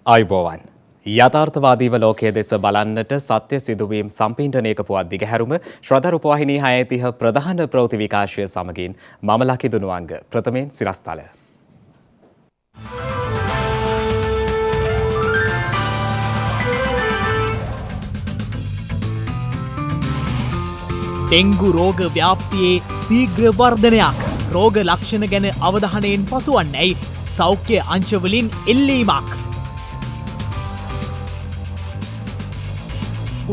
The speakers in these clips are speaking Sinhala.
අයිබෝවන්. යථාර්ථවාදීව ලෝකයේ දෙස බලන්නට සත්‍ය සිදුවීම් සම්පින්ඩනයක පුවත් දිගහැරුම ශ්‍රධරුපවාහිනී 6:30 ප්‍රධාන ප්‍රවෘත්ති විකාශය සමගින් මම ලකිදුනුවංග ප්‍රථමයෙන් සිරස්තල. ඩෙංගු රෝග ව්‍යාප්තියේ සීග්‍ර වර්ධනයක්. රෝග ලක්ෂණ ගැන අවධානයෙන් පසුවන්නැයි සෞඛ්‍ය අංශවලින් එල්ලීමක්.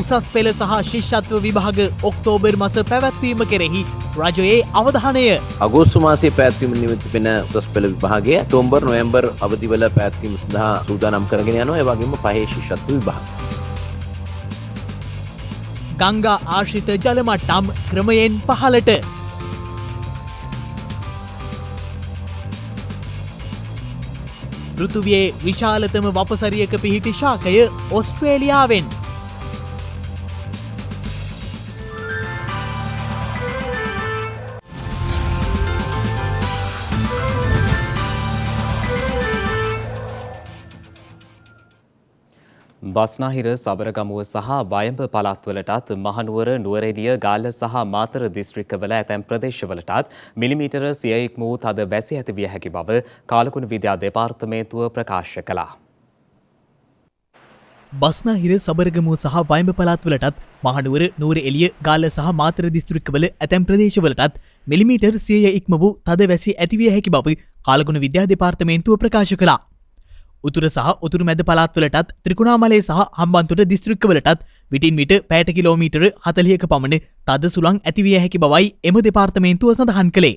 උසස් පෙළ සහ ශිෂ්‍යත්ව විභාග ඔක්තෝබර් මස පැවැත්වීම කෙරෙහි රජයේ අවධානය. අගෝස්තු මාසයේ පැවැත්වීම නිමිති වෙන උසස් පෙළ විභාගය ඔක්තෝබර් නොවැම්බර් අවදිවල පැවැත්වීම සඳහා සූදානම් කරගෙන යනවා. ඒ වගේම පහේ ශිෂ්‍යත්ව විභාග. ගංගා ආශ්‍රිත ජල මට්ටම් ක්‍රමයෙන් පහළට. පෘථිවියේ විශාලතම වපසරියක පිහිටි ශාකය ඔස්ට්‍රේලියාවෙන්. බස්නාහිර සබරගමුව සහ වයඹ පළාත්වලටත් මහනුවර නුවරඑළිය ගාල්ල සහ මාතර දිස්ත්‍රික්කවල ඇතැම් ප්‍රදේශවලටත් මිලිමීටර 100 ඉක්ම වූ තද වැසි ඇති විය හැකි බව කාලකුණ විද්‍යා දෙපාර්තමේන්තුව ප්‍රකාශ කළා. බස්නාහිර සබරගමුව සහ වයඹ පළාත්වලටත් මහනුවර නුවරඑළිය ගාල්ල සහ මාතර දිස්ත්‍රික්කවල ඇතැම් ප්‍රදේශවලටත් මිලිමීටර 100 ඉක්ම වූ තද වැසි ඇති විය හැකි බව කාලකුණ විද්‍යා දෙපාර්තමේන්තුව ප්‍රකාශ කළා. උතුර සහ උතුරු මැද පළාත්වලටත් ත්‍රිකුණාමලය සහ හම්බන්තොට දිස්ත්‍රික්කවලටත් විටින් විට පැයට කිලෝමීටර 40ක පමණ තද සුළං ඇතිවිය හැකි බවයි එම දෙපාර්තමේන්තුව සඳහන් කළේ.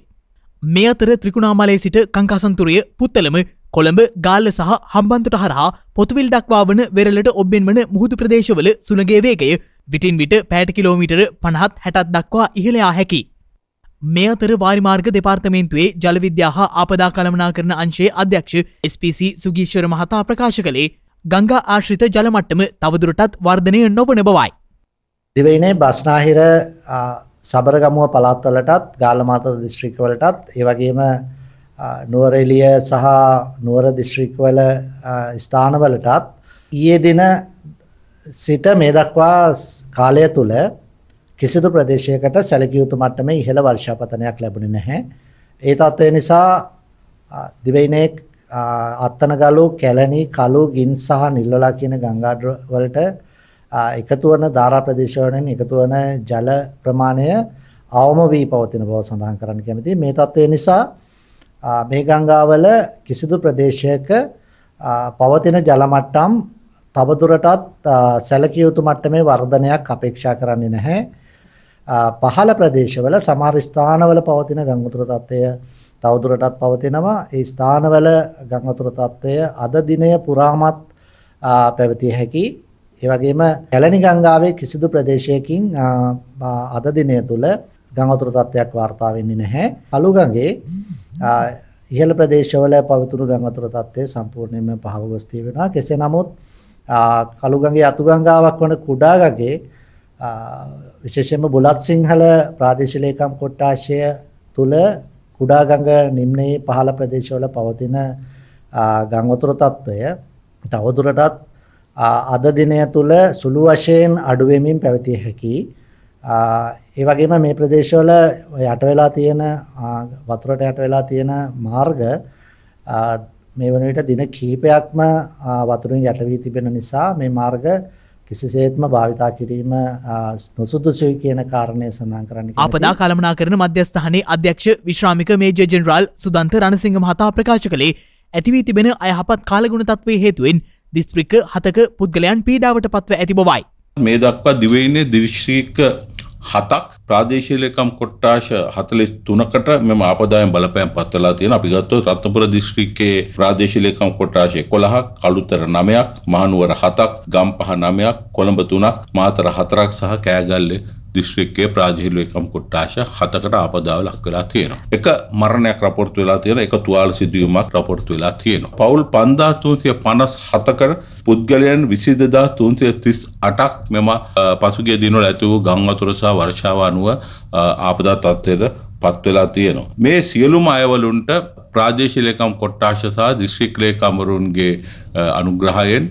මේ අතර ත්‍රිකුණාමලයේ සිට කංකාසන්තුරය පුත්තලම කොළඹ ගාල්ල සහ හම්බන්තොට හරහා පොතුවිල් දක්වා වන වෙරළට ඔබ්බෙන් වන මුහුදු ප්‍රදේශවල සුළඟේ වේගය විටින් විට පැයට කිලෝමීටර 50-60 දක්වා ඉහළ යා හැකියි. මේ අතර වාරිමාර්ග දෙපාර්තමේන්තුවේ ජල විද්‍යා හා ආපදා කළමනාකරණ අංශයේ අධ්‍යක්ෂ SPC සුගීශ්වර මහතා ප්‍රකාශ කළේ ගංගා ආශ්‍රිත ජල මට්ටම තවදුරටත් වර්ධනය නොවන බවයි. දිවයිනේ බස්නාහිර සබරගමුව පළාත්වලටත් ගාල්ල මාතර දිස්ත්‍රික්කවලටත් ඒ වගේම නුවරඑළිය සහ නුවර දිස්ත්‍රික්කවල ස්ථානවලටත් ඊයේ දින සිට මේ දක්වා කාලය තුල කිසිදු ප්‍රදේශයකට සැලකිය යුතු මට්ටමේ ඉහළ වර්ෂාපතනයක් ලැබුණේ නැහැ. ඒ තත්ත්වය නිසා දිවයිනේ අත්තනගලු, කැලණි, කළු, ගින් සහ නිල්වලා කියන ගංගා වලට එකතු වන ධාරා ප්‍රදේශවලින් එකතු වන ජල ප්‍රමාණය අවම වී පවතින බව සඳහන් කරන්න කැමතියි. මේ තත්ත්වය නිසා මේ ගංගාවල කිසිදු ප්‍රදේශයක පවතින ජල මට්ටම් තවදුරටත් සැලකිය යුතු මට්ටමේ වර්ධනයක් අපේක්ෂා කරන්නේ නැහැ. පහළ ප්‍රදේශවල සමහර ස්ථානවල පවතින ගංගාතුර තත්ත්වය තවදුරටත් පවතිනවා. ඒ ස්ථානවල ගංගාතුර තත්ත්වය අද දිනය පුරාමත් පැවතිය හැකි. ඒ වගේම කැලණි ගංගාවේ කිසිදු ප්‍රදේශයකින් අද දිනය තුල ගංගාතුර තත්ත්වයක් වාර්තා වෙන්නේ නැහැ. කළු ගඟේ ඉහළ ප්‍රදේශවල පවතින ගංගාතුර තත්ත්වය සම්පූර්ණයෙන්ම පහව ගොස් තිබෙනවා. කෙසේ නමුත් කළු ගඟේ අතු ගංගාවක් වන කුඩා ගඟේ විශේෂයෙන්ම බුලත් සිංහල ප්‍රාදේශීය ලේකම් කොට්ටාශය තුල කුඩා ගඟ නිම්නයේ පහළ ප්‍රදේශවල පවතින ගංගාතුර තත්ත්වය තවදුරටත් අද දිනය තුල සුළු වශයෙන් අඩු වෙමින් පැවතිය හැකියි. ඒ වගේම මේ ප්‍රදේශවල යට වෙලා තියෙන වතුරට යට වෙලා තියෙන මාර්ග මේ වන විට දින කිහිපයක්ම වතුරින් යට වී තිබෙන නිසා මේ මාර්ග කිසිසේත්ම භාවිතා කිරීම නොසුදුසුයි කියන කාරණය සඳහන් කරන්න කැමතියි. ආපදා කළමනාකරණ මධ්‍යස්ථානයේ අධ්‍යක්ෂ විශ්‍රාමික මේජර් ජෙනරාල් සුදන්ත රණසිංහ මහතා ප්‍රකාශ කළේ ඇති වී තිබෙන අයහපත් කාලගුණ තත්ත්වයේ හේතුවෙන් දිස්ත්‍රික්ක 7ක පුද්ගලයන් පීඩාවට පත්ව ඇති බවයි. මේ දක්වා දිවයිනේ දිස්ත්‍රික්ක 7ක් ප්‍රාදේශීය ලේකම් කොට්ටාශ 43කට මෙම ආපදායෙන් බලපෑම් පත්වලා තියෙනවා. අපි ගත්තොත් රත්නපුර දිස්ත්‍රික්කයේ ප්‍රාදේශීය ලේකම් කොට්ටාශ 11ක්, කළුතර 9ක්, මහනුවර 7ක්, ගම්පහ 9ක්, කොළඹ 3ක්, මාතර 4ක් සහ කෑගල්ලේ දිස්ත්‍රික්කයේ ප්‍රාදේශීය ලේකම් කොට්ටාශ 7කට ආපදාව ලක් වෙලා තියෙනවා. එක මරණයක් රපෝර්ට් වෙලා තියෙනවා. එක තුවාල සිදුවීමක් රපෝර්ට් වෙලා තියෙනවා. පවුල් 5357කට පුද්ගලයන් 22338ක් මෙම පසුගිය දිනවල ඇති වූ ගම් වතුර සහ වර්ෂාව අනුව ආපදා තත්ත්වයට පත් වෙලා තියෙනවා. මේ සියලුම අයවලුන්ට ප්‍රාදේශීය ලේකම් කොට්ටාශ සහ දිස්ත්‍රික් ලේකම්වරුන්ගේ අනුග්‍රහයෙන්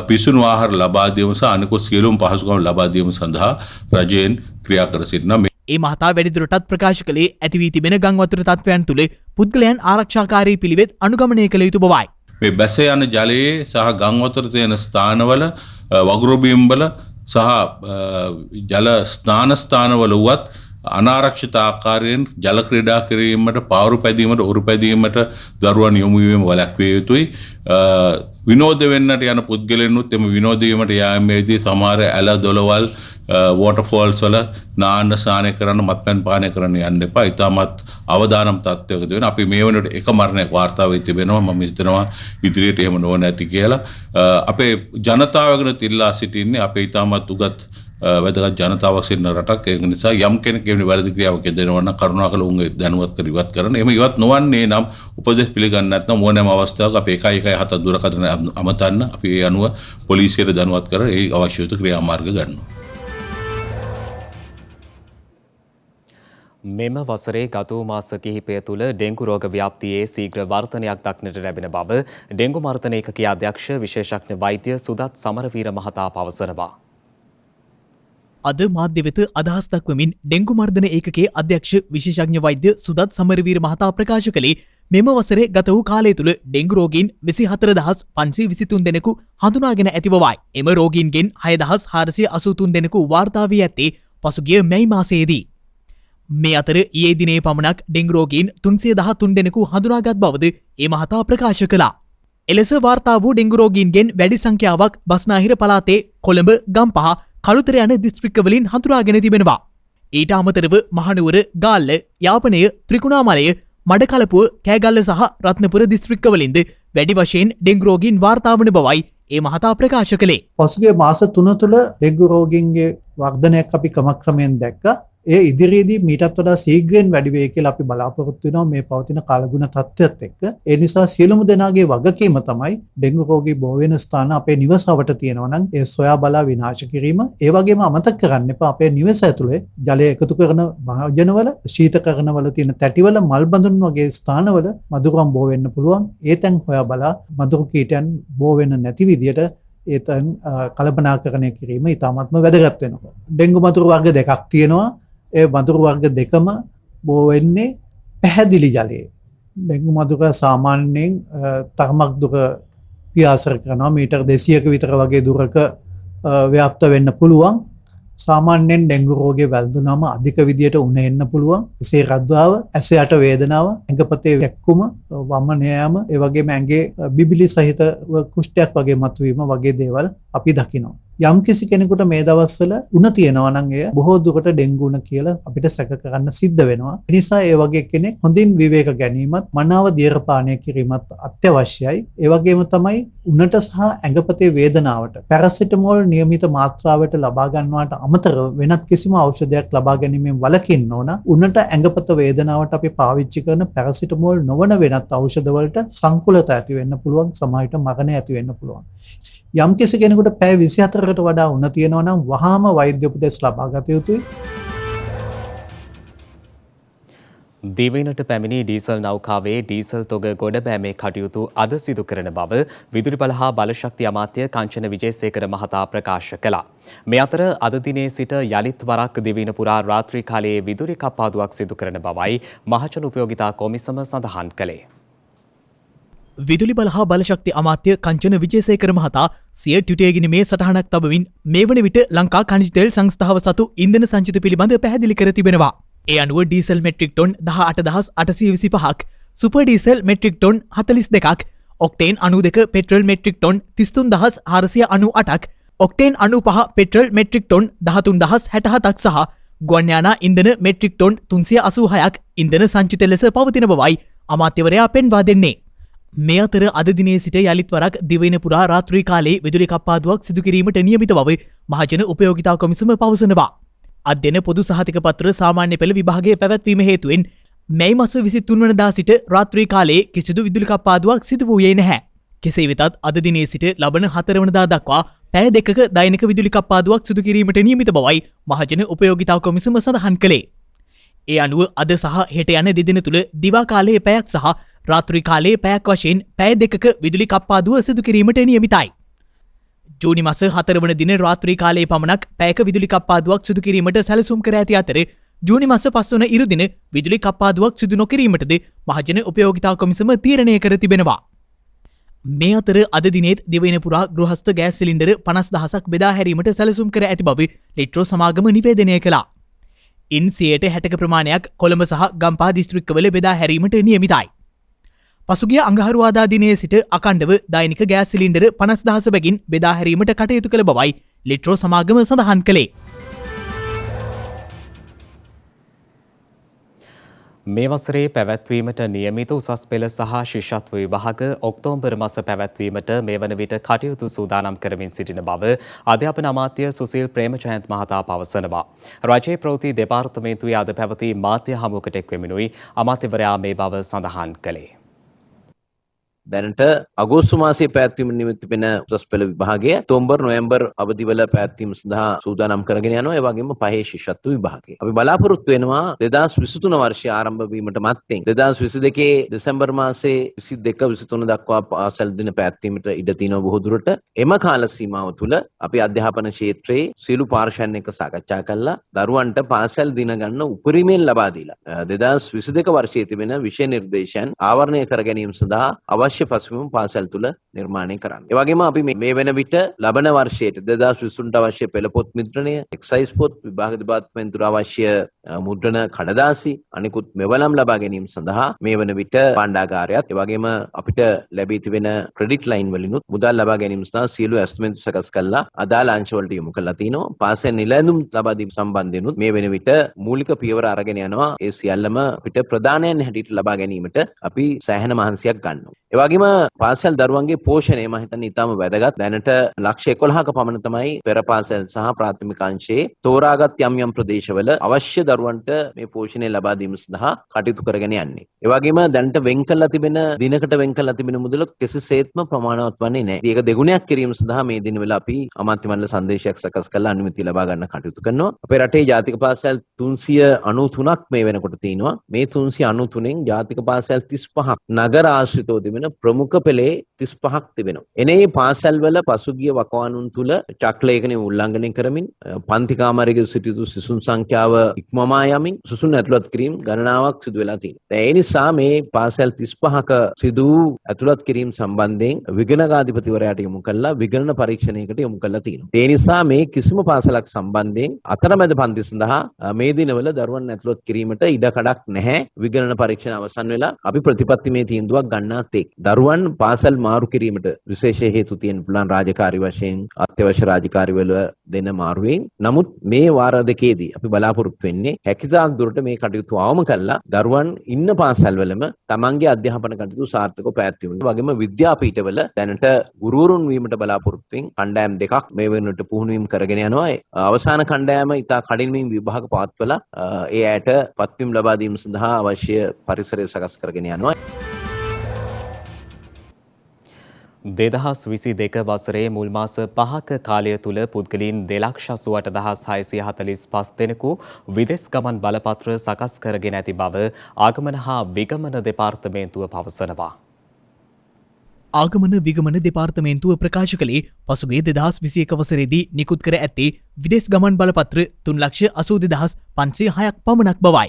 පිසුණු ආහාර ලබා දීම සහ අනිකුත් සියලුම පහසුකම් ලබා දීම සඳහා රජයෙන් ක්‍රියා කර සිටිනවා. ඒ මහතා වැඩිදුරටත් ප්‍රකාශ කළේ ඇති වී තිබෙන ගං වතුර තත්ත්වයන් තුළ පුද්ගලයන් ආරක්ෂාකාරී පිළිවෙත් අනුගමනය කළ යුතු බවයි. මේ බැස යන ජලයේ සහ ගං වතුර තියෙන ස්ථානවල වගුරු බිම්වල සහ ජල ස්නානස්ථානවල වුවත් අනාරක්ෂිත ආකාරයෙන් ජල ක්‍රීඩා කිරීමට පාරු පැදීමට උරු පැදීමට දරුවන් යොමු වීම වැළැක්විය යුතුයි. විනෝද වෙන්නට යන පුද්ගලයන්ුත් එම විනෝද වීමට යාමේදී සමහර ඇල දොළවල් වෝටර්ෆෝල්ස් වල නාන්න ස්නානය කරන්න මත්පැන් පානය කරන්න යන්න එපා. ඉතාමත් අවදානම් තත්ත්වයකදී වෙන අපි මේ වෙනකොට එක මරණයක් වාර්තා වෙ තිබෙනවා. මම හිතනවා ඉදිරියට එහෙම නොවන ඇති කියලා. අපේ ජනතාවගෙන තිල්ලා සිටින්නේ අපේ ඉතාමත් උගත් වැදගත් ජනතාවක් සිටින රටක්. ඒක නිසා යම් කෙනෙක් එවැනි වැරදි ක්‍රියාවක් යෙදෙනවා නම් කරුණාකර උන්ගේ දැනුවත් කර ඉවත් කරන්න. එහෙම ඉවත් නොවන්නේ නම් උපදෙස් පිළිගන්නේ නැත්නම් ඕනෑම අවස්ථාවක අපේ 117 දුරකථන අමතන්න අපි ඒ අනුව පොලිසියට දැනුවත් කර ඒ අවශ්‍ය යුතු ක්‍රියාමාර්ග ගන්නවා. මෙම වසරේ ගත වූ මාස කිහිපය තුළ ඩෙංගු රෝග ව්‍යාප්තියේ ශීඝ්‍ර වර්ධනයක් දක්නට ලැබෙන බව ඩෙංගු මර්ධන ඒකකයේ අධ්‍යක්ෂ විශේෂඥ වෛද්‍ය සුදත් සමරවීර මහතා පවසනවා. අද මාධ්‍ය වෙත අදහස් දක්වමින් ඩෙංගු මර්ධන ඒකකයේ අධ්‍යක්ෂ විශේෂඥ වෛද්‍ය සුදත් සමරවීර මහතා ප්‍රකාශ කළේ මෙම වසරේ ගත වූ කාලය තුළ ඩෙංගු රෝගීන් 24523 දෙනෙකු හඳුනාගෙන ඇති බවයි. එම රෝගීන්ගෙන් 6483 දෙනෙකු වාර්තා වී ඇත්තේ පසුගිය මැයි මාසයේදී. මේ අතර ඊයේ දිනේ පමණක් ඩෙංගු රෝගීන් 313 දෙනෙකු හඳුනාගත් බවද ඒ මහතා ප්‍රකාශ කළා. එලෙස වාර්තා වූ ඩෙංගු රෝගීන්ගෙන් වැඩි සංඛ්‍යාවක් බස්නාහිර පළාතේ කොළඹ, ගම්පහ, කළුතර යන දිස්ත්‍රික්කවලින් හඳුනාගෙන තිබෙනවා. ඊට අමතරව මහනුවර, ගාල්ල, යාපනය, ත්‍රිකුණාමලය, මඩකලපුව, කෑගල්ල සහ රත්නපුර දිස්ත්‍රික්කවලින්ද වැඩි වශයෙන් ඩෙංගු රෝගීන් වාර්තා වන බවයි ඒ මහතා ප්‍රකාශ කළේ. පසුගිය මාස 3 තුළ ඩෙංගු රෝගීන්ගේ වර්ධනයක් අපි ක්‍රමක්‍රමයෙන් දැක්කා. ඒ ඉදිරියේදී මීටත් වඩා ශීඝ්‍රයෙන් වැඩි වේ කියලා අපි බලාපොරොත්තු වෙනවා මේ පවතින කාලගුණ තත්ත්වයත් එක්ක. ඒ නිසා සියලුම දෙනාගේ වගකීම තමයි ඩෙංගු රෝගී බෝ වෙන ස්ථාන අපේ නිවසවට තියෙනවා නම් ඒ සොයා බලා විනාශ කිරීම. ඒ වගේම අමතක කරන්න එපා අපේ නිවස ඇතුලේ ජලය එකතු කරන භාජනවල, ශීතකරණවල තියෙන තැටිවල, මල් බඳුන් වගේ ස්ථානවල මදුරුවන් බෝ වෙන්න පුළුවන්. ඒ තැන් හොයා බලා මදුරු කීටයන් බෝ වෙන්න නැති විදියට ඒතන් කල්පනාකරණය කිරීම ඉතාමත්ම වැදගත් වෙනවා. ඩෙංගු මදුරු වර්ග දෙකක් තියෙනවා. ඒ මදුරු වර්ග දෙකම බෝ වෙන්නේ පැහැදිලි ජලයේ. ඩෙංගු මදුර සාමාන්‍යයෙන් තරමක් දුර පියාසර කරනවා. මීටර් 200ක විතර වගේ දුරක ව්‍යාප්ත වෙන්න පුළුවන්. සාමාන්‍යයෙන් ඩෙංගු රෝගය වැළඳුනම අධික විදියට උණ එන්න පුළුවන්. එසේ රද්දාව, ඇස යට වේදනාව, ඇඟපතේ වැක්කුම, වමන යාම, ඒ වගේම ඇඟේ බිබිලි සහිත කුෂ්ඨයක් වගේ මතුවීම වගේ දේවල් අපි දකිනවා. යම් කිසි කෙනෙකුට මේ දවස්වල උණ තියෙනවා නම් එය බොහෝ දුරට ඩෙංගු උණ කියලා අපිට සැක කරන්න සිද්ධ වෙනවා. ඒ නිසා ඒ වගේ කෙනෙක් හොඳින් විවේක ගැනීමත්, මනාව දියර පානය කිරීමත් අත්‍යවශ්‍යයි. ඒ වගේම තමයි උණට සහ ඇඟපතේ වේදනාවට පැරසිටමෝල් නියමිත මාත්‍රාවට ලබා ගන්නවාට අමතරව වෙනත් කිසිම ඖෂධයක් ලබා ගැනීමෙන් වළකින්න ඕන. උණට ඇඟපත වේදනාවට අපි පාවිච්චි කරන පැරසිටමෝල් නොවන වෙනත් ඖෂධ වලට සංකුලත ඇති වෙන්න පුළුවන්, සමහරවිට මරණය ඇති වෙන්න පුළුවන්. යම් කිසි කෙනෙකුට පැය 24කට වඩා උණ තියෙනවා නම් වහාම වෛද්‍ය උපදෙස් ලබා ගත යුතුයි. දිවයිනට පැමිණි ඩීසල් නෞකාවේ ඩීසල් තොග ගොඩබෑමේ කටයුතු අද සිදු කරන බව විදුලි බල හා බලශක්ති අමාත්‍ය කංචන විජේසේකර මහතා ප්‍රකාශ කළා. මේ අතර අද දිනේ සිට යලිත් වරක් දිවයින පුරා රාත්‍රී කාලයේ විදුලි කප්පාදුවක් සිදු කරන බවයි මහජන උපයෝගිතා කොමිසම සඳහන් කළේ. විදුලි බල හා බලශක්ති අමාත්‍ය කංචන විජේසේකර මහතා සිය ට්විටර් ගිණීමේ සටහනක් තබමින් මේ වන විට ලංකා ඛනිජ තෙල් සංස්ථාව සතු ඉන්ධන සංචිත පිළිබඳ පැහැදිලි කර තිබෙනවා. ඒ අනුව ඩීසල් මෙට්‍රික් ටොන් 18825ක්, සුපර් ඩීසල් මෙට්‍රික් ටොන් 42ක්, ඔක්ටේන් 92 පෙට්‍රල් මෙට්‍රික් ටොන් 33498ක්, ඔක්ටේන් 95 පෙට්‍රල් මෙට්‍රික් ටොන් 13067ක් සහ ගුවන් යානා ඉන්ධන මෙට්‍රික් ටොන් 386ක් ඉන්ධන සංචිත ලෙස පවතින බවයි අමාත්‍යවරයා පෙන්වා දෙන්නේ. මේ අතර අද දිනේ සිට යලිත් වරක් දිවයින පුරා රාත්‍රී කාලයේ විදුලි කප්පාදුවක් සිදු කිරීමට නියමිත බව මහජන උපයෝගිතා කොමිසම පවසනවා. අධ්‍යයන පොදු සහතික පත්‍ර සාමාන්‍ය පෙළ විභාගයේ පැවැත්වීම හේතුවෙන් මැයි මාස 23 වනදා සිට රාත්‍රී කාලයේ කිසිදු විදුලි කප්පාදුවක් සිදු වූයේ නැහැ. කෙසේ වෙතත් අද දිනේ සිට ලබන 4 වනදා දක්වා පැය දෙකක දෛනික විදුලි කප්පාදුවක් සිදු කිරීමට නියමිත බවයි මහජන උපයෝගිතා කොමිසම සඳහන් කළේ. ඒ අනුව අද සහ හෙට යන දෙදින තුළ දිවා කාලයේ පැයක් සහ රාත්‍රී කාලයේ පැයක් වශයෙන් පැය දෙකක විදුලි කප්පාදුව සිදු කිරීමට නියමිතයි. ජූනි මාස 4 වන දින රාත්‍රී කාලයේ පමණක් පැයක විදුලි කප්පාදුවක් සිදු කිරීමට සැලසුම් කර ඇති අතර ජූනි මාස 5 වන ඉරු දින විදුලි කප්පාදුවක් සිදු නොකිරීමටද මහජන උපයෝගිතා කොමිසම තීරණය කර තිබෙනවා. මේ අතර අද දිනෙත් දිවයින පුරා ගෘහස්ත ගෑස් සිලින්ඩර 50,000ක් බෙදා හැරීමට සැලසුම් කර ඇති බව ලිට්‍රෝ සමාගම නිවේදනය කළා. ඉන් 60% ප්‍රමාණයක් කොළඹ සහ ගම්පහ දිස්ත්‍රික්කවල බෙදා හැරීමට නියමිතයි. පසුගිය අඟහරුවාදා දිනයේ සිට අකණ්ඩව දෛනික ගෑස් සිලින්ඩර 50,000 බැගින් බෙදා හැරීමට කටයුතු කළ බවයි ලිට්‍රෝ සමාගම සඳහන් කළේ. මේ වසරේ පැවැත්වීමට නියමිත උසස් පෙළ සහ ශිෂ්‍යත්ව විභාග ඔක්තෝබර් මාස පැවැත්වීමට මේ වන විට කටයුතු සූදානම් කරමින් සිටින බව අධ්‍යාපන අමාත්‍ය සුසිල් ප්‍රේමජයන්ත් මහතා පවසනවා. රජයේ ප්‍රවෘත්ති දෙපාර්තමේන්තුවේ අද පැවති මාධ්‍ය හමුවකට එක්වෙමිනුයි අමාත්‍යවරයා මේ බව සඳහන් කළේ. දැනට අගෝස්තු මාසයේ පැවැත්වීම නිමිත්ත වෙන උසස් පෙළ විභාගය ඔක්තෝබර් නොවැම්බර් අවදිවල පැවැත්වීම සඳහා සූදානම් කරගෙන යනවා. ඒ වගේම පහේ ශිෂ්‍යත්ව විභාගය. අපි බලාපොරොත්තු වෙනවා 2023 වර්ෂය ආරම්භ වීමට මත්තෙන් 2022 දෙසැම්බර් මාසයේ 22 23 දක්වා පාසල් දින පැවැත්වීමට ඉඩ තියෙනවා බොහෝ දුරට. එම කාල සීමාව තුළ අපි අධ්‍යාපන ක්ෂේත්‍රයේ සියලු පාර්ශ්වයන් එක්ක සාකච්ඡා කළා දරුවන්ට පාසල් දින ගන්න උපරිමයෙන් ලබා දීලා 2022 වර්ෂයේ තිබෙන විෂය නිර්දේශයන් ආවරණය කර ගැනීම සඳහා අවශ්‍ය පසුබිම පාසල් තුල නිර්මාණය කරන්න. ඒ වගේම අපි මේ වෙන විට ලබන වර්ෂයේ 2023ට අවශ්‍ය පෙළ පොත් මුද්‍රණය, එක්සයිස් පොත්, විභාග දෙපාර්තමේන්තුවට අවශ්‍ය මුද්‍රණ කඩදාසි, අනිකුත් මෙවලම් ලබා ගැනීම සඳහා මේ වන විට භාණ්ඩාගාරයත් ඒ වගේම අපිට ලැබී තිබෙන ක්‍රෙඩිට් ලයින් වලිනුත් මුදල් ලබා ගැනීම සඳහා සියලු ඇස්තිමේන්තු සකස් කළා අදාළ අංශ වලට යොමු කරලා තිනවා. පාසල් නිලැඳුම් ලබා දීම සම්බන්ධයෙන්ුත් මේ වෙන විට මූලික පියවර අරගෙන යනවා. ඒ සියල්ලම අපිට ප්‍රධානයන් හැටියට ලබා ගැනීමට අපි සෑහෙන මහන්සියක් ගන්නවා. ඒ වගේම පාසල් දරුවන්ගේ පෝෂණය මම හිතන්නේ ඉතාම වැදගත්. දැනට ලක්ෂ 11ක පමණ තමයි පෙර පාසල් සහ ප්‍රාථමික අංශයේ තෝරාගත් යම් ප්‍රදේශවල අවශ්‍ය දරුවන්ට මේ පෝෂණය ලබා දීම සඳහා කටයුතු කරගෙන යන්නේ. ඒ වගේම දැනට වෙන් කරලා තිබෙන දිනකට වෙන් කරලා තිබෙන මුදල කිසිසේත්ම ප්‍රමාණවත් වන්නේ නැහැ. ඒක දෙගුණයක් කිරීම සඳහා මේ දිනවල අපි අමාත්‍ය මණ්ඩල සංදේශයක් සකස් කරලා අනුමැතිය ලබා ගන්න කටයුතු කරනවා. අපේ රටේ ජාතික පාසල් 393ක් මේ වෙනකොට තියෙනවා. මේ 393න් ජාතික පාසල් 35ක් නගර ආශ්‍රිතව තිබෙන ප්‍රමුඛ පෙළේ 35ක් තිබෙනවා. එනේ පාසල් වල පසුගිය වකවානුන් තුල චක්‍රලේඛනය උල්ලංඝනය කරමින් පන්ති කාමරයක සිටිතු සිසුන් සංඛ්‍යාව ඉක්මවා යමින් සිසුන් ඇතුළත් කිරීම ගණනාවක් සිදු වෙලා තියෙනවා. ඒ නිසා මේ පාසල් 35ක සිදු ඇතුළත් කිරීම සම්බන්ධයෙන් විගණනාධිපතිවරයාට යොමු කළා විගණන පරීක්ෂණයකට යොමු කළා තියෙනවා. ඒ නිසා මේ කිසිම පාසලක් සම්බන්ධයෙන් අතරමැද පන්ති සඳහා මේ දිනවල දරුවන් ඇතුළත් කිරීමට ඉඩ කඩක් නැහැ. විගණන පරීක්ෂණ අවසන් වෙලා අපි ප්‍රතිපත්තිමය තීන්දුවක් ගන්නාත් එක් දරුවන් පාසල් මාරු කිරීමට විශේෂ හේතු තියෙන පුළුවන් රාජකාරී වශයෙන් අත්‍යවශ්‍ය රාජකාරී වල දෙන මාරුවෙන්. නමුත් මේ වාර දෙකේදී අපි බලාපොරොත්තු වෙන්නේ හැකියතාක් දුරට මේ කටයුතු අවම කළා දරුවන් ඉන්න පාසල් වලම තමන්ගේ අධ්‍යාපන කටයුතු සාර්ථකව පැවැත්වීම. වගේම විද්‍යාපීඨවල දැනට ගුරුවරුන් වීමට බලාපොරොත්තු වෙන කණ්ඩායම් දෙකක් මේ වෙනකොට පුහුණුවීම් කරගෙන යනවා. අවසාන කණ්ඩායම ඉතා කඩිනමින් විභාග පවත්වලා ඒ ඇයට පත්වීම් ලබා දීම සඳහා අවශ්‍ය පරිසරය සකස් කරගෙන යනවා. 2022 වසරේ මුල් මාස 5ක කාලය තුල පුද්ගලයන් 2,88,645 දෙනෙකු විදෙස් ගමන් බලපත්‍ර සකස් කරගෙන ඇති බව ආගමන හා විගමන දෙපාර්තමේන්තුව පවසනවා. ආගමන විගමන දෙපාර්තමේන්තුව ප්‍රකාශ කළේ පසුගිය 2021 වසරේදී නිකුත් කර ඇත්තේ විදෙස් ගමන් බලපත්‍ර 3,82,506ක් පමණක් බවයි.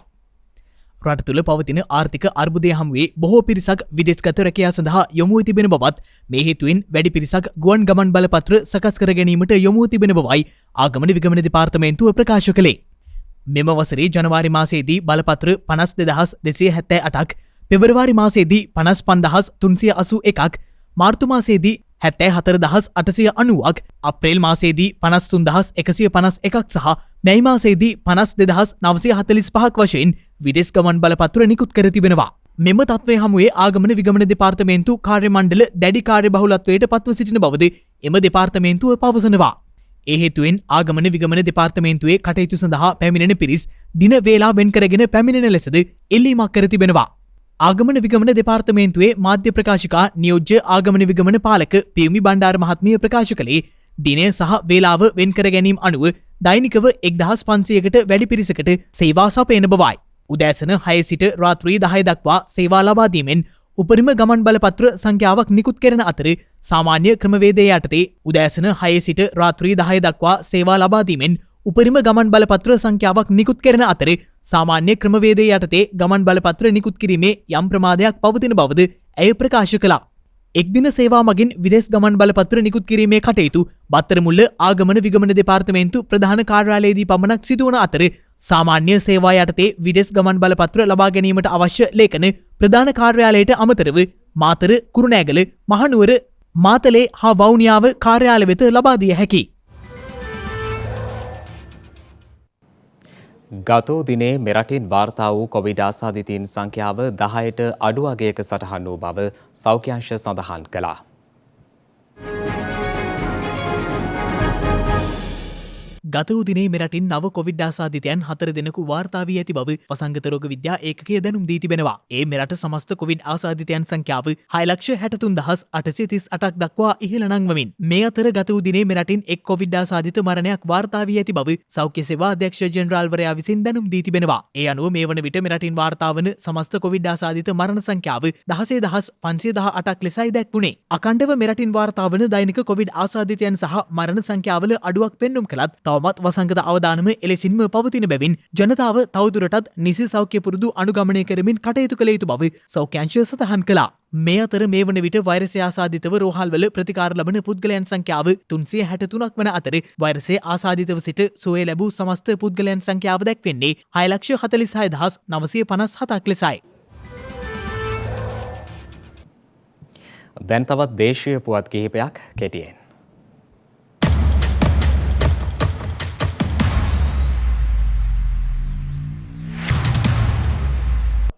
රට තුළ පවතින ආර්ථික අර්බුදය හමුවේ බොහෝ පිරිසක් විදෙස්ගත රැකියා සඳහා යොමුව තිබෙන බවත් මේ හේතුවෙන් වැඩි පිරිසක් ගුවන් ගමන් බලපත්‍ර සකස් කර ගැනීමට යොමුව තිබෙන බවයි ආගමන විගමන දෙපාර්තමේන්තුව ප්‍රකාශ කළේ. මෙම වසරේ ජනවාරි මාසයේදී බලපත්‍ර 52,278ක්, පෙබරවාරි මාසයේදී 55,381ක්, මාර්තු මාසයේදී 74,890ක්, අප්‍රේල් මාසයේදී 53,151ක් සහ මැයි මාසයේදී 52,945ක් වශයෙන් විදෙස් ගමන් බලපත්‍ර නිකුත් කර තිබෙනවා. මෙම තත්ත්වය හමුවේ ආගමන විගමන දෙපාර්තමේන්තු කාර්ය මණ්ඩල දැඩි කාර්ය බහුලත්වයට පත්ව සිටින බවද එම දෙපාර්තමේන්තුව පවසනවා. ඒ හේතුවෙන් ආගමන විගමන දෙපාර්තමේන්තුවේ කටයුතු සඳහා පැමිණෙන පිරිස් දින වේලා වෙන් කරගෙන පැමිණෙන ලෙසද එල්ලීමක් කර තිබෙනවා. ආගමන විගමන දෙපාර්තමේන්තුවේ මාධ්‍ය ප්‍රකාශිකා නියෝජ්‍ය ආගමන විගමන පාලක පියුමි බණ්ඩාර මහත්මිය ප්‍රකාශ කළේ දිනය සහ වේලාව වෙන් කර ගැනීම අනුව දෛනිකව 1,500කට වැඩි පිරිසකට සේවා සපයන බවයි. උදෑසන 6 සිට රාත්‍රී 10 දක්වා සේවා ලබා දීමෙන් උපරිම ගමන් බලපත්‍ර සංඛ්‍යාවක් නිකුත් කෙරෙන අතර සාමාන්‍ය ක්‍රමවේදය යටතේ උදෑසන 6 සිට රාත්‍රී 10 දක්වා සේවා ලබා දීමෙන් උපරිම ගමන් බලපත්‍ර සංඛ්‍යාවක් නිකුත් කෙරෙන අතර සාමාන්‍ය ක්‍රමවේදය යටතේ ගමන් බලපත්‍ර නිකුත් කිරීමේ යම් ප්‍රමාදයක් පවතින බවද ඇය ප්‍රකාශ කළා. එක්දින සේවා මගින් විදේශ ගමන් බලපත්‍ර නිකුත් කිරීමේ කටයුතු බත්තරමුල්ල ආගමන විගමන දෙපාර්තමේන්තු ප්‍රධාන කාර්යාලයේදී පමණක් සිදුවන අතර සාමාන්‍ය සේවා යටතේ විදේශ ගමන් බලපත්‍ර ලබා ගැනීමට අවශ්‍ය ලේඛන ප්‍රධාන කාර්යාලයට අමතරව මාතර කුරුණෑගල මහනුවර මාතලේ හා වවුනියාව කාර්යාල වෙත ලබා දිය හැකියි. ගත දිනේ මෙරටින් වාර්තා වූ කොවිඩ් ආසාදිතයින් සංඛ්‍යාව 10ට අඩු අගයක සටහන් වූ බව සෞඛ්‍ය අංශ සඳහන් කළා. ගත වූ දිනේ මෙරටින් නව කොවිඩ් ආසාදිතයන් 4 දෙනෙකු වාර්තා වී ඇති බව වසංගත රෝග විද්‍යා ඒකකය දැනුම් දී තිබෙනවා. ඒ මෙරට සමස්ත කොවිඩ් ආසාදිතයන් සංඛ්‍යාව 6,63,838ක් දක්වා ඉහළ නංවමින් මේ අතර ගත වූ දිනේ මෙරටින් එක් කොවිඩ් ආසාදිත මරණයක් වාර්තා වී ඇති බව සෞඛ්‍ය සේවා අධ්‍යක්ෂ ජෙනරාල්වරයා විසින් දැනුම් දී තිබෙනවා. ඒ අනුව මේ වන විට මෙරටින් වාර්තා වන සමස්ත කොවිඩ් ආසාදිත මරණ සංඛ්‍යාව 16,518ක් ලෙසයි දැක්වුණේ. අකණ්ඩව මෙරටින් වාර්තා වන දෛනික කොවිඩ් ආසාදිතයන් සහ මරණ සංඛ්‍යාවල අඩුවක් පෙන්නුම් කළත් තවමත් වසංගත අවදානම එලෙසින්ම පවතින බැවින් ජනතාව තවදුරටත් නිසි සෞඛ්‍ය පුරුදු අනුගමනය කරමින් කටයුතු කළ යුතු බව සෞඛ්‍ය අංශය සඳහන් කළා. මේ අතර මේ වන විට වෛරසය ආසාදිතව රෝහල්වල ප්‍රතිකාර ලබන පුද්ගලයන් සංඛ්‍යාව 363ක් වන අතර වෛරසය ආසාදිතව සිට සුවය ලැබූ සමස්ත පුද්ගලයන් සංඛ්‍යාව දැක්වෙන්නේ 6,46,957ක් ලෙසයි. දැන් තවත් දේශීය පුවත් කිහිපයක් කෙටියෙන්.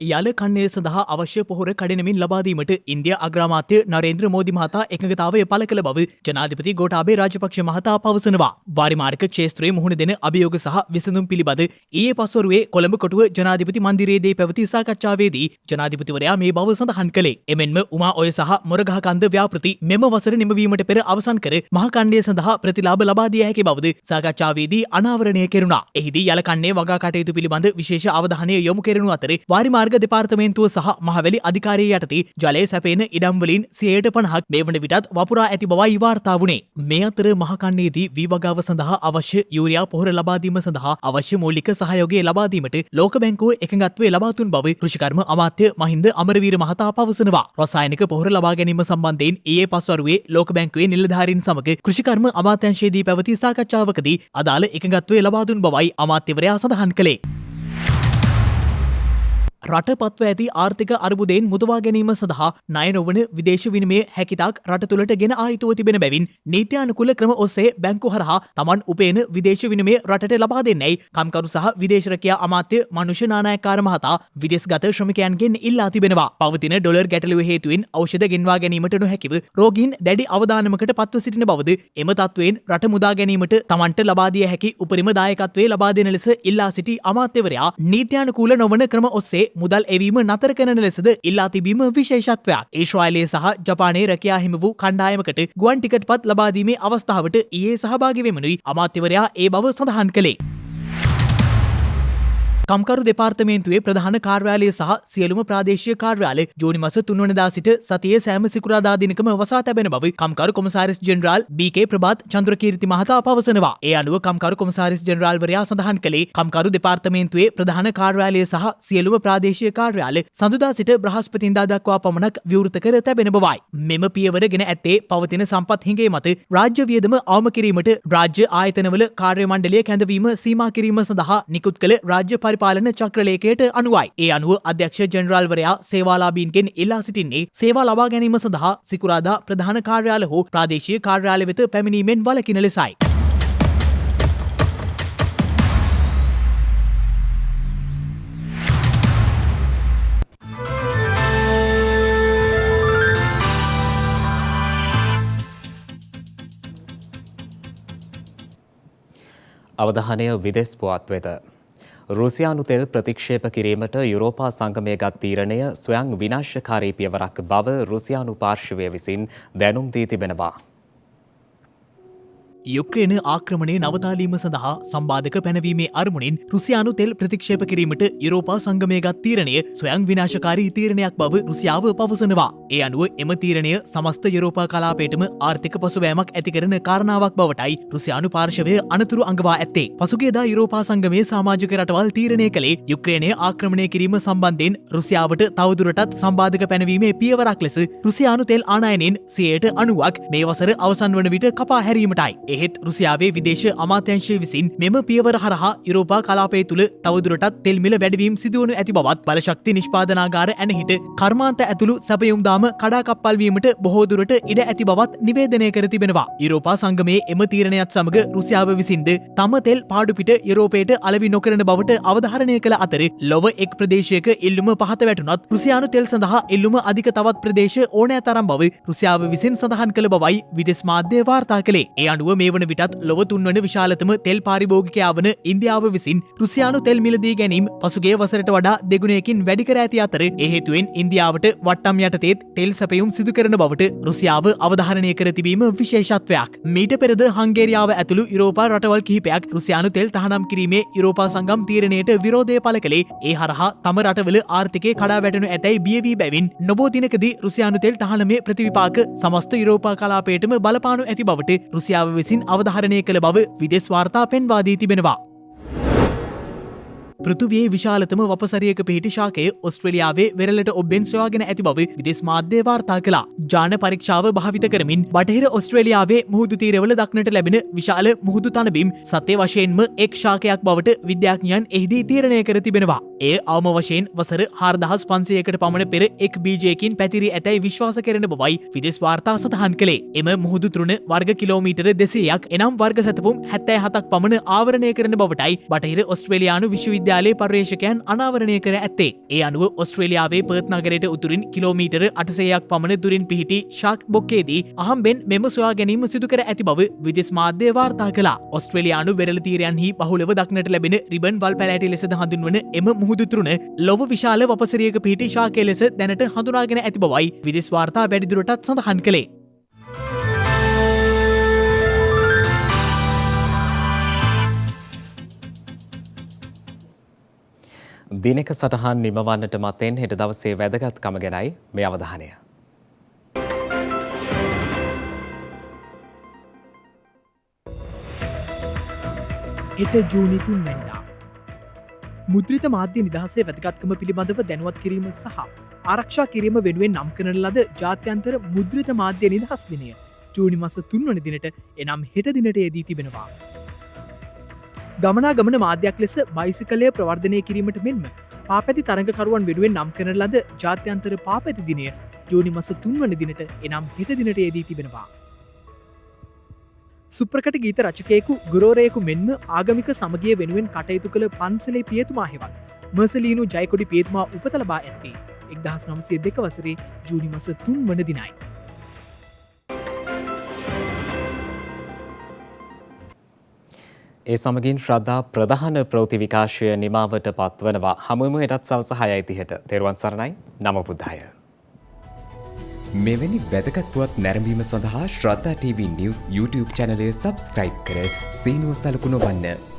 යාල කන්නේ සඳහා අවශ්‍ය පොහොර කඩනමින් ලබාදීමට ඉන්දියා අග්‍රාමාත්‍ය නරේන්ද්‍ර මෝදි මහතා එකඟතාවය පළ කළ බව ජනාධිපති ගෝඨාභය රාජපක්ෂ මහතා පවසනවා. වාරිමාර්ග ක්ෂේත්‍රයේ මුහුණ දෙන අභියෝග සහ විසඳුම් පිළිබඳ ඊයේ පස්වරුවේ කොළඹ කොටුව ජනාධිපති මන්දිරයේදී පැවති සාකච්ඡාවේදී ජනාධිපතිවරයා මේ බව සඳහන් කළේ. එමෙන්ම උමා ඔය සහ මොරගහ කන්ද ව්‍යාපෘති මෙම වසර නිමවීමට පෙර අවසන් කර මහ කණ්ඩය සඳහා ප්‍රතිලාභ ලබා දිය හැකි බවද සාකච්ඡාවේදී අනාවරණය කෙරුණා. එහිදී යල කන්නේ වගා කටයුතු පිළිබඳ විශේෂ අවධානය යොමු කෙරෙනු අතර වාරිමාර්ග දෙපාර්තමේන්තුව සහ මහවැලි අධිකාරිය යටතේ ජලය සැපේන ඉඩම් වලින් 50% මේ වන විටත් වපුරා ඇති බවයි වාර්තා වුණේ. මේ අතර මහ කන්නේදී වී වගාව සඳහා අවශ්‍ය යූරියා පොහොර ලබා දීම සඳහා අවශ්‍ය මූලික සහයෝගය ලබා දීමට ලෝක බැංකුව එකඟත්වය ලබා දුන් බව කෘෂිකර්ම අමාත්‍ය මහින්ද අමරවීර මහතා පවසනවා. රසායනික පොහොර ලබා ගැනීම සම්බන්ධයෙන් ඊයේ පස්වරුවේ ලෝක බැංකුවේ නිලධාරීන් සමග කෘෂිකර්ම අමාත්‍යාංශයේදී පැවති සාකච්ඡාවකදී අදාළ එකඟත්වය ලබා දුන් බවයි අමාත්‍යවරයා සඳහන් කළේ. රට පත්ව ඇති ආර්ථික අර්බුදයෙන් මුදවා ගැනීම සඳහා ණය නොවන විදේශ විනිමය හැකිතාක් රට තුළට ගෙන ආයුතුව තිබෙන බැවින් නීත්‍යානුකූල ක්‍රම ඔස්සේ බැංකු හරහා Taman උපයන විදේශ විනිමය රටට ලබා දෙන්නයි කම්කරු සහ විදේශ රැකියා අමාත්‍ය මනුෂ්‍ය නානායක්කාර මහතා විදේශගත ශ්‍රමිකයන්ගෙන් ඉල්ලා තිබෙනවා. පවතින ඩොලර් ගැටලුව හේතුවෙන් ඖෂධ ගෙන්වා ගැනීමට නොහැකිව රෝගීන් දැඩි අවදානමකට පත්ව සිටින බවද එම තත්වයෙන් රට මුදා ගැනීමට Tamanට ලබා දිය හැකි උපරිම දායකත්වය ලබා දෙන ලෙස ඉල්ලා සිටි අමාත්‍යවරයා නීත්‍යානුකූල නොවන ක්‍රම ඔස්සේ මුදල් එවීම නතර කරන ලෙසද ඉල්ලා තිබීම විශේෂත්වයක්. ඊශ්‍රායලයේ සහ ජපානයේ රැකියා හිමි වූ කණ්ඩායමකට ගුවන් ටිකට් පත් ලබා දීමේ අවස්ථාවට ඊයේ සහභාගී වෙමනුයි අමාත්‍යවරයා ඒ බව සඳහන් කළේ. කම්කරු දෙපාර්තමේන්තුවේ ප්‍රධාන කාර්යාලය සහ සියලුම ප්‍රාදේශීය කාර්යාල ජූනි මාස 3 වෙනිදා සිට සතියේ සෑම සිකුරාදා දිනකම වසා තැබෙන බව කම්කරු කොමසාරිස් ජෙනරාල් බී.කේ. ප්‍රභාත් චන්ද්‍රකීර්ති මහතා පවසනවා. ඒ අනුව කම්කරු කොමසාරිස් ජෙනරාල්වරයා සඳහන් කළේ කම්කරු දෙපාර්තමේන්තුවේ ප්‍රධාන කාර්යාලය සහ සියලුම ප්‍රාදේශීය කාර්යාල සඳුදා සිට බ්‍රහස්පතින්දා දක්වා පමණක් විවෘත කර තැබෙන බවයි. මෙම පියවර ගෙන ඇත්තේ පවතින සම්පත් හිඟේ මත රාජ්‍ය වියදම අවම කිරීමට රාජ්‍ය ආයතනවල කාර්ය මණ්ඩලය කැඳවීම සීමා කිරීම සඳහා නිකුත් කළ රාජ්‍ය පරිපාලන චක්‍රලේඛයට අනුවයි. ඒ අනුව අධ්‍යක්ෂ ජෙනරාල්වරයා සේවාලාභීන්ගෙන් ඉල්ලා සිටින්නේ සේවා ලබා ගැනීම සඳහා සිකුරාදා ප්‍රධාන කාර්යාල හෝ ප්‍රාදේශීය කාර්යාල වෙත පැමිණීමෙන් වළකින ලෙසයි. අවධානය විදෙස් පුවත් වෙත. රුසියානු තෙල් ප්‍රතික්ෂේප කිරීමට යුරෝපා සංගමය ගත් තීරණය ස්වයං විනාශකාරී පියවරක් බව රුසියානු පාර්ශවය විසින් දැනුම් දී තිබෙනවා. යුක්‍රේන ආක්‍රමණය නවතාලීම සඳහා සම්බාධක පැනවීමේ අරමුණින් රුසියානු තෙල් ප්‍රතික්ෂේප කිරීමට යුරෝපා සංගමය ගත් තීරණය ස්වයං විනාශකාරී තීරණයක් බව රුසියාව පවසනවා. ඒ අනුව එම තීරණය සමස්ත යුරෝපා කලාපයටම ආර්ථික පසුබෑමක් ඇති කරන කාරණාවක් බවටයි රුසියානු පාර්ශවය අනතුරු අඟවා ඇත්තේ. පසුගියදා යුරෝපා සංගමයේ සමාජික රටවල් තීරණය කළේ යුක්‍රේනය ආක්‍රමණය කිරීම සම්බන්ධයෙන් රුසියාවට තවදුරටත් සම්බාධක පැනවීමේ පියවරක් ලෙස රුසියානු තෙල් ආනයනෙන් 90% මේ වසර අවසන් වන විට කපා හැරීමටයි. එහෙත් රුසියාවේ විදේශ අමාත්‍යංශය විසින් මෙම පියවර හරහා යුරෝපා කලාපය තුළ තවදුරටත් තෙල් මිල වැඩිවීම සිදුවනු ඇති බවත් බලශක්ති නිෂ්පාදනාගාර ඇනහිට කර්මාන්ත ඇතුළු සැපයුම් දාම කඩාකප්පල් වීමට බොහෝ දුරට ඉඩ ඇති බවත් නිවේදනය කර තිබෙනවා. යුරෝපා සංගමයේ එම තීරණයත් සමග රුසියාව විසින්ද තම තෙල් පාඩු පිට යුරෝපයට අලෙවි නොකරන බවට අවධාරණය කළ අතර ලොව එක් ප්‍රදේශයක ඉල්ලුම පහත වැටුණත් රුසියානු තෙල් සඳහා ඉල්ලුම අධික තවත් ප්‍රදේශ ඕනෑ තරම් බව රුසියාව විසින් සඳහන් කළ බවයි විදෙස් මාධ්‍ය වාර්තා කළේ. ඒ අනුව මේ වන විටත් ලොව තුන්වන විශාලතම තෙල් පාරිභෝගිකයා වන ඉන්දියාව විසින් රුසියානු තෙල් මිලදී ගැනීම පසුගිය වසරට වඩා දෙගුණයකින් වැඩි කර ඇති අතර ඒ හේතුවෙන් ඉන්දියාවට වට්ටම් යටතේත් තෙල් සැපයුම් සිදු කරන බවට රුසියාව අවධාරණය කර තිබීම විශේෂත්වයක්. මීට පෙරද හංගේරියාව ඇතුළු යුරෝපා රටවල් කිහිපයක් රුසියානු තෙල් තහනම් කිරීමේ යුරෝපා සංගම් තීරණයට විරෝධය පළ කළේ ඒ හරහා තම රටවල ආර්ථිකය කඩා වැටෙනු ඇතැයි බිය වී බැවින් නොබෝ දිනකදී රුසියානු තෙල් තහනමේ ප්‍රතිවිපාක සමස්ත යුරෝපා කලාපයටම බලපානු ඇති බවට රුසියාව විසින් අවධාරණය කළ බව විදෙස් වාර්තා පෙන්වා දී තිබෙනවා. පෘථිවියේ විශාලතම වපසරියක පිහිටි ශාකය ඔස්ට්‍රේලියාවේ වෙරළට ඔබ්බෙන් සොයාගෙන ඇති බව විදෙස් මාධ්‍ය වාර්තා කළා. ජාන පරීක්ෂාව භාවිත කරමින් බටහිර ඔස්ට්‍රේලියාවේ මුහුදු තීරවල දක්නට ලැබෙන විශාල මුහුදු තනබිම් සත්‍ය වශයෙන්ම එක් ශාකයක් බවට විද්‍යාඥයන් එහිදී තීරණය කර තිබෙනවා. එය අවම වශයෙන් වසර 4500කට පමණ පෙර එක් බීජයකින් පැතිරී ඇතැයි විශ්වාස කරන බවයි විදෙස් වාර්තා සඳහන් කළේ. එම මුහුදු තෘණ වර්ග කිලෝමීටර 200ක් එනම් වර්ග සැතපුම් 77ක් පමණ ආවරණය කරන බවටයි බටහිර ඔස්ට්‍රේලියානු විශ්වවිද්‍යාලයේ පර්යේෂකයන් අනාවරණය කර ඇත්තේ. ඒ අනුව ඔස්ට්‍රේලියාවේ පර්ත් නගරයට උතුරින් කිලෝමීටර 800ක් පමණ දුරින් පිහිටි ශාක් බොක්කේදී අහම්බෙන් මෙම සොයා ගැනීම සිදු කර ඇති බව විදෙස් මාධ්‍ය වාර්තා කළා. ඔස්ට්‍රේලියානු වෙරළ තීරයන්හි බහුලව දක්නට ලැබෙන රිබන් වල් පැලෑටි ලෙසද හඳුන්වන එම මුහුදු තෘණ ලොව විශාල වපසරියක පිහිටි ශාකය ලෙස දැනට හඳුනාගෙන ඇති බවයි විදෙස් වාර්තා වැඩිදුරටත් සඳහන් කළේ. දිනක සටහන් නිමවන්නට මතෙන් හෙට දවසේ වැදගත්කම ගැනයි මේ අවධානය. හෙට ජූනි 3 වෙනිදා මුද්‍රිත මාධ්‍ය නිදහසේ වැදගත්කම පිළිබඳව දැනුවත් කිරීම සහ ආරක්ෂා කිරීම වෙනුවෙන් නම් කරන ලද ජාත්‍යන්තර මුද්‍රිත මාධ්‍ය නිදහස් දිනය ජූනි මාස 3 වන දිනට එනම් හෙට දිනට යෙදී තිබෙනවා. ගමනාගමන මාධ්‍යයක් ලෙස බයිසිකලය ප්‍රවර්ධනය කිරීමට මෙන්ම පාපැති තරඟකරුවන් වෙනුවෙන් නම් කරන ලද ජාත්‍යන්තර පාපැති දිනය ජූනි මාස 3 වන දිනට එනම් හෙට දිනට යෙදී තිබෙනවා. සුප්‍රකට ගීත රචකයෙකු ගුරුවරයෙකු මෙන්ම ආගමික සමගිය වෙනුවෙන් කටයුතු කළ පන්සලේ පියතුමා හෙවත් මර්සලීනු ජයකොඩි පියතුමා උපත ලබා ඇත්තේ 1902 වසරේ ජූනි මාස 3 වන දිනයි. ඒ සමගින් ශ්‍රද්ධා ප්‍රධාන ප්‍රවෘත්ති විකාශය නිමාවට පත්වනවා. හමුවෙමු හෙටත් සවස 6:30ට. තෙරුවන් සරණයි. නම බුද්ධාය. මෙවැනි වැදගත් පුවත් නැරඹීම සඳහා ශ්‍රද්ධා TV News YouTube channel එක subscribe කර සීනුව සලකුණ වන්න.